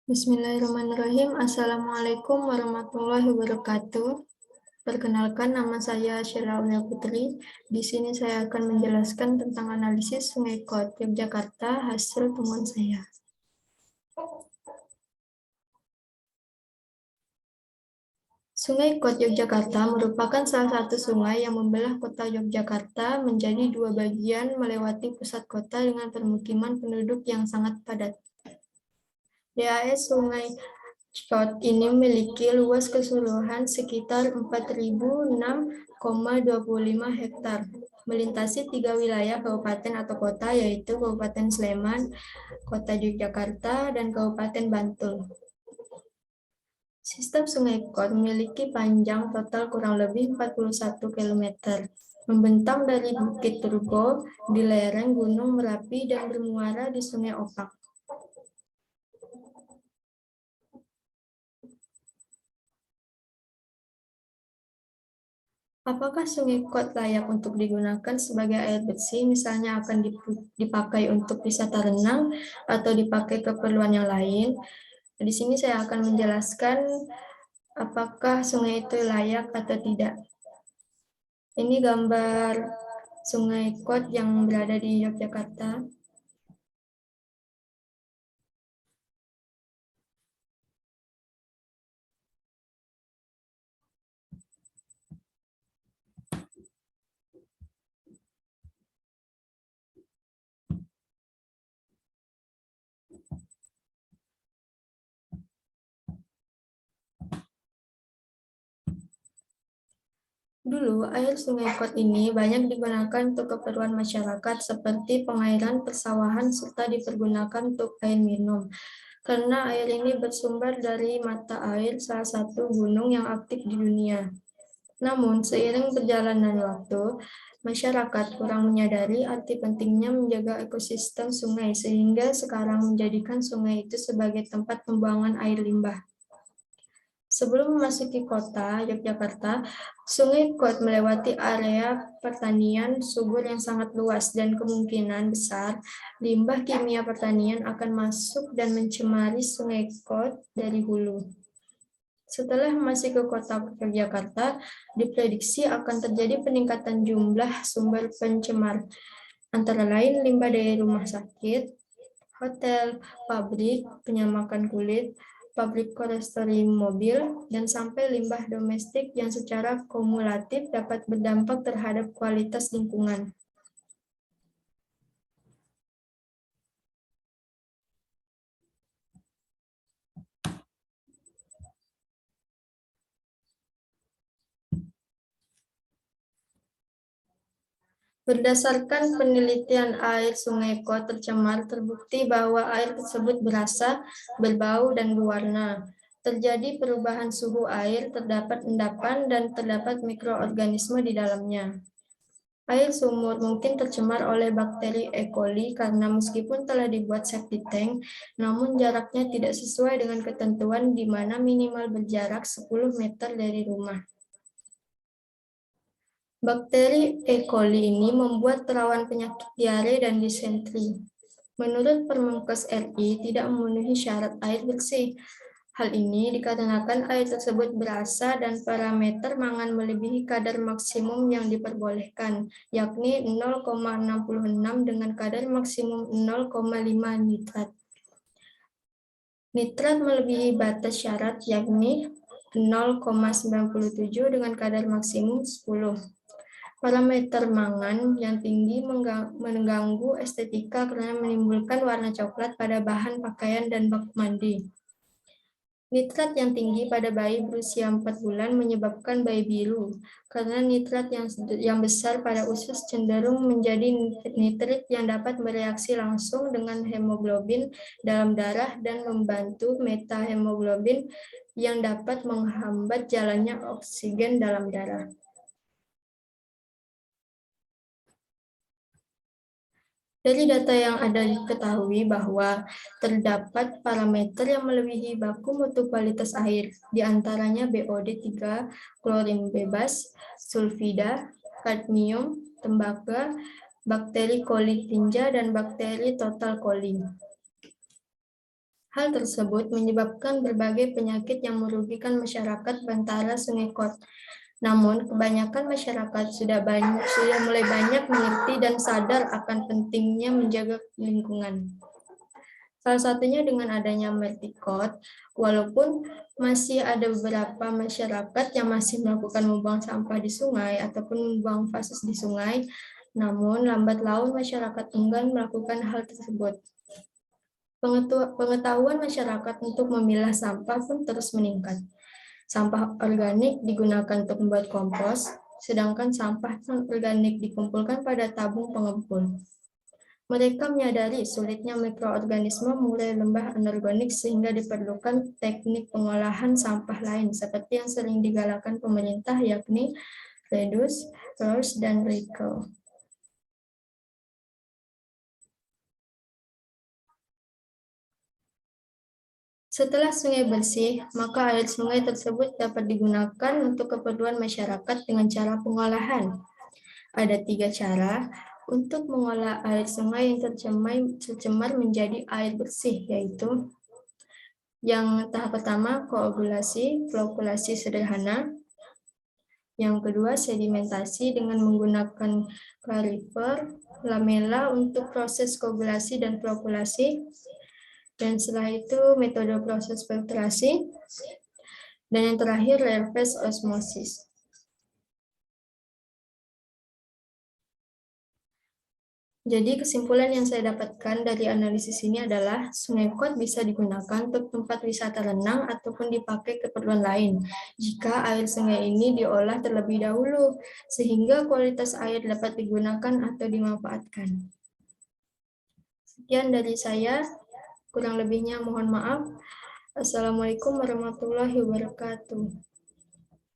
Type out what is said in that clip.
Bismillahirrahmanirrahim. Assalamualaikum warahmatullahi wabarakatuh. Perkenalkan, nama saya Sheila Aulia Putri. Di sini saya akan menjelaskan tentang analisis Sungai Kot Yogyakarta hasil temuan saya. Sungai Kot Yogyakarta merupakan salah satu sungai yang membelah kota Yogyakarta menjadi dua bagian melewati pusat kota dengan permukiman penduduk yang sangat padat. DAS Sungai Kot ini memiliki luas keseluruhan sekitar 4.006,25 hektar, melintasi 3 wilayah kabupaten atau kota, yaitu Kabupaten Sleman, Kota Yogyakarta, dan Kabupaten Bantul. Sistem Sungai Kot memiliki panjang total kurang lebih 41 km, membentang dari Bukit Turgo di lereng Gunung Merapi dan bermuara di Sungai Opak. Apakah Sungai Kot layak untuk digunakan sebagai air bersih, misalnya akan dipakai untuk wisata renang atau dipakai keperluan yang lain? Di sini saya akan menjelaskan apakah sungai itu layak atau tidak. Ini gambar Sungai Kot yang berada di Yogyakarta. Dulu, air Sungai Kot ini banyak digunakan untuk keperluan masyarakat seperti pengairan persawahan serta dipergunakan untuk air minum. Karena air ini bersumber dari mata air salah satu gunung yang aktif di dunia. Namun, seiring berjalannya waktu, masyarakat kurang menyadari arti pentingnya menjaga ekosistem sungai sehingga sekarang menjadikan sungai itu sebagai tempat pembuangan air limbah. Sebelum memasuki kota Yogyakarta, Sungai Kot melewati area pertanian subur yang sangat luas dan kemungkinan besar limbah kimia pertanian akan masuk dan mencemari Sungai Kot dari hulu. Setelah masuk ke kota Yogyakarta, diprediksi akan terjadi peningkatan jumlah sumber pencemar, antara lain limbah dari rumah sakit, hotel, pabrik, penyamakan kulit, pabrik konsumsi mobil, dan sampai limbah domestik yang secara kumulatif dapat berdampak terhadap kualitas lingkungan. Berdasarkan penelitian air Sungai Kot tercemar, terbukti bahwa air tersebut berasa, berbau, dan berwarna. Terjadi perubahan suhu air, terdapat endapan, dan terdapat mikroorganisme di dalamnya. Air sumur mungkin tercemar oleh bakteri E. coli karena meskipun telah dibuat septic tank, namun jaraknya tidak sesuai dengan ketentuan di mana minimal berjarak 10 meter dari rumah. Bakteri E. coli ini membuat rawan penyakit diare dan disentri. Menurut Permenkes RI, tidak memenuhi syarat air bersih. Hal ini dikarenakan air tersebut berasa dan parameter mangan melebihi kadar maksimum yang diperbolehkan, yakni 0,66 dengan kadar maksimum 0,5 nitrat. Nitrat melebihi batas syarat, yakni 0,97 dengan kadar maksimum 10. Parameter mangan yang tinggi mengganggu estetika karena menimbulkan warna coklat pada bahan pakaian dan bak mandi. Nitrat yang tinggi pada bayi berusia 4 bulan menyebabkan bayi biru, karena nitrat yang besar pada usus cenderung menjadi nitrit yang dapat bereaksi langsung dengan hemoglobin dalam darah dan membantu metahemoglobin yang dapat menghambat jalannya oksigen dalam darah. Dari data yang ada diketahui bahwa terdapat parameter yang melebihi baku mutu kualitas air, diantaranya BOD3, klorin bebas, sulfida, kadmium, tembaga, bakteri coli tinja, dan bakteri total coli. Hal tersebut menyebabkan berbagai penyakit yang merugikan masyarakat bantaran Sungai Kot. Namun, kebanyakan masyarakat sudah mulai banyak mengerti dan sadar akan pentingnya menjaga lingkungan. Salah satunya dengan adanya Mertikot, walaupun masih ada beberapa masyarakat yang masih melakukan membuang sampah di sungai ataupun membuang fasus di sungai, namun lambat laun masyarakat enggan melakukan hal tersebut. Pengetahuan masyarakat untuk memilah sampah pun terus meningkat. Sampah organik digunakan untuk membuat kompos, sedangkan sampah non-organik dikumpulkan pada tabung pengepul. Mereka menyadari sulitnya mikroorganisme mulai limbah anorganik sehingga diperlukan teknik pengolahan sampah lain seperti yang sering digalakkan pemerintah yakni reduce, reuse, dan recycle. Setelah sungai bersih, maka air sungai tersebut dapat digunakan untuk keperluan masyarakat dengan cara pengolahan. Ada 3 cara untuk mengolah air sungai yang tercemar menjadi air bersih, yaitu yang tahap pertama koagulasi, flokulasi sederhana. Yang kedua sedimentasi dengan menggunakan kaliper, lamela untuk proses koagulasi dan flokulasi. Dan setelah itu metode proses filtrasi. Dan yang terakhir reverse osmosis. Jadi kesimpulan yang saya dapatkan dari analisis ini adalah Sungai Kot bisa digunakan untuk tempat wisata renang ataupun dipakai keperluan lain jika air sungai ini diolah terlebih dahulu sehingga kualitas air dapat digunakan atau dimanfaatkan. Sekian dari saya, kurang lebihnya mohon maaf. Assalamualaikum warahmatullahi wabarakatuh.